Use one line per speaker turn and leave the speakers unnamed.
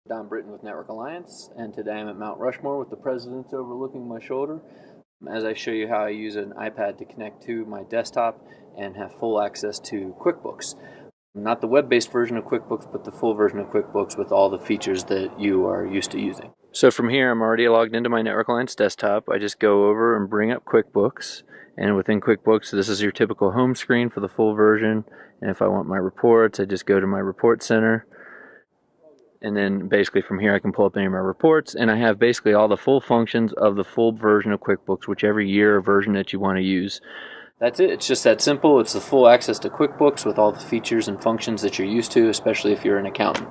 Don Britton with Network Alliance, and today I'm at Mount Rushmore with the president overlooking my shoulder as I show you how I use an iPad to connect to my desktop and have full access to QuickBooks. Not the web-based version of QuickBooks, but the full version of QuickBooks with all the features that you are used to using. So from here, I'm already logged into my Network Alliance desktop. I just go over and bring up QuickBooks, and within QuickBooks, this is your typical home screen for the full version. And if I want my reports, I just go to my report center. And then basically from here I can pull up any of my reports, and I have basically all the full functions of the full version of QuickBooks, whichever year or version that you want to use. That's it. It's just that simple. It's the full access to QuickBooks with all the features and functions that you're used to, especially if you're an accountant.